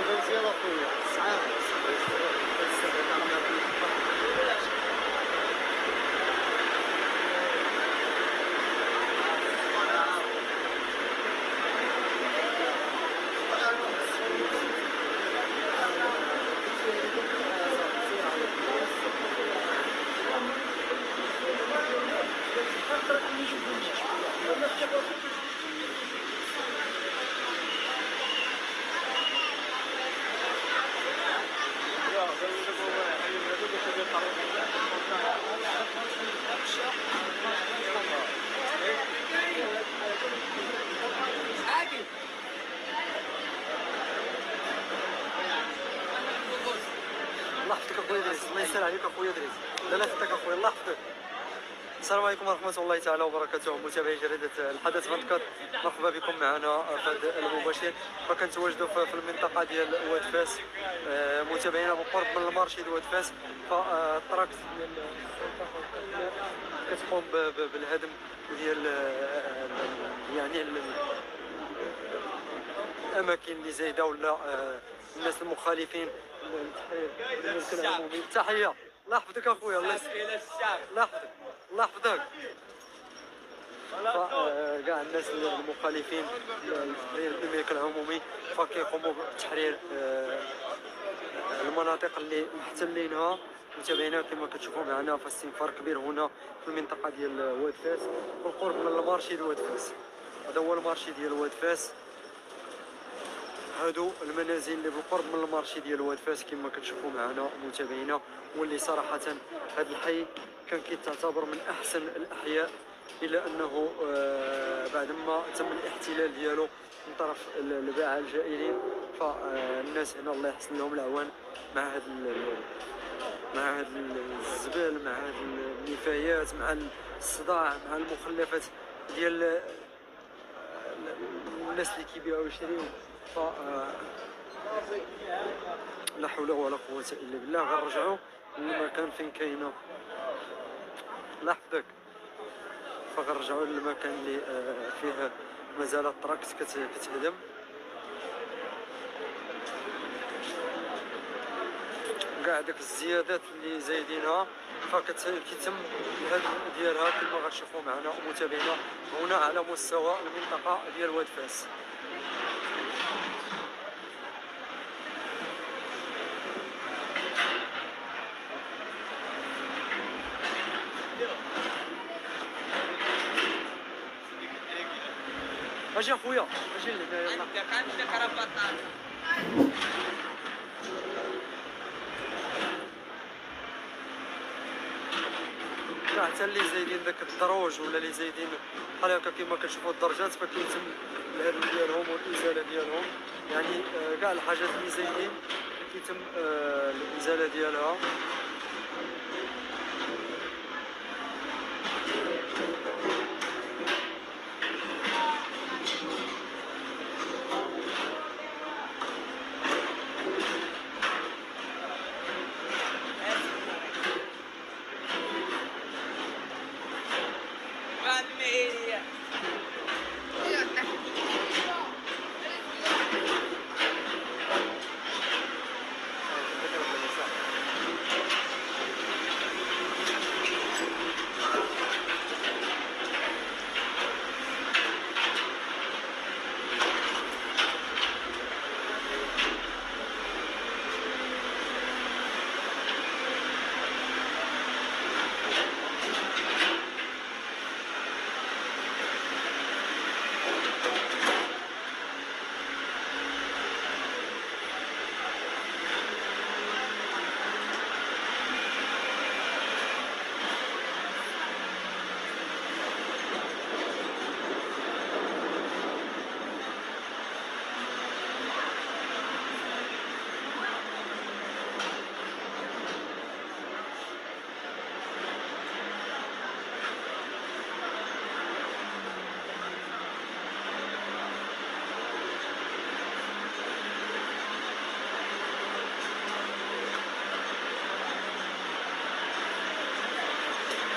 مزيان اخويا ساعات الله يحفظك اخويا دريس، الله يسهل عليك اخويا دريس، لا لا يحفظك اخويا، الله يحفظك. السلام عليكم ورحمة الله تعالى وبركاته، متابعي جريدة الحدث 24. مرحبا بكم معنا في هذا المباشر. فكنتواجدوا في المنطقة ديال واد فاس، متابعينا بالقرب من المارشي ديال واد فاس. فالطراكس ديال كتقوم بالهدم ديال يعني الأماكن اللي زايدة ولا الناس المخالفين للتحرير العمومي. تحية، الله يحفظك اخويا، الله يحفظك، الله يحفظك. كاع الناس المخالفين لتحرير الملك العمومي فكيقوموا بتحرير المناطق اللي محتلينها. متابعينا كما كتشوفوا معنا فاستنفار كبير هنا في المنطقه ديال واد فاس بالقرب من المارشي ديال واد فاس. هذا هو المارشي ديال واد فاس، هادو المنازل اللي بالقرب من المارشي ديال واد فاس كما كتشوفوا معنا متابعينا. واللي صراحه هذا الحي كان كيتعتبر من احسن الاحياء، الا انه بعد ما تم الاحتلال ديالو من طرف الباعة الجائلين. فالناس هنا الله يحسن لهم العوان مع هاد الزبال، مع هاد النفايات، مع الصداع، مع المخلفات ديال الناس اللي كيبيعوا ويشريو. لا حول ولا قوة الا بالله. غنرجعوا للمكان فين كاينه، الله يحفظك. فغنرجعوا للمكان اللي فيه مازال الطراكس كتهدم. كاع داك الزيادات اللي زايدينها فكيتم الهدم ديالها كما غتشوفوا معنا متابعينا هنا على مستوى المنطقة ديال واد فاس. اجي اخويا، اجي لهنا يلا. كاع حتى اللي زايدين داك الدروج ولا اللي زايدين بحال هكا كما كتشوفوا الدرجات فكيتم الهدم ديالهم والازاله ديالهم. يعني كاع الحاجات اللي زايدين كيتم الازاله ديالها.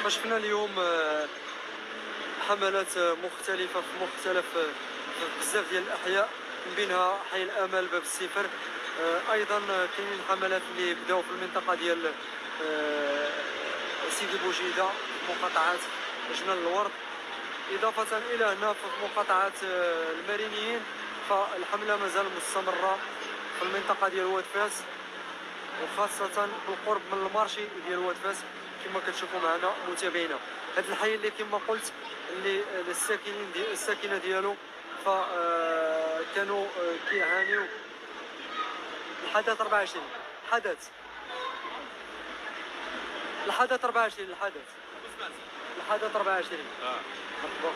فشفنا اليوم حملات مختلفة في مختلف في بزاف ديال الأحياء، من بينها حي الأمل، باب السفر. أيضا كاينين الحملات اللي بداو في المنطقة ديال سيدي بوجيدة، مقاطعة جنان الورد. إضافة إلى هنا في مقاطعة المارينيين، فالحملة مازال مستمرة في المنطقة ديال واد فاس، وخاصة بالقرب من المارشي ديال واد فاس كما كتشوفوا معنا متابعينا. هذا الحي اللي كما قلت اللي الساكنين الساكنة ديالو كانوا كيعانيو. الحدث 24 الحدث 24 الحدث 24 مرحبا.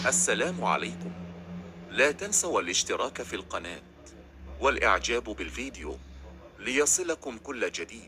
السلام عليكم. لا تنسوا الاشتراك في القناة والإعجاب بالفيديو ليصلكم كل جديد.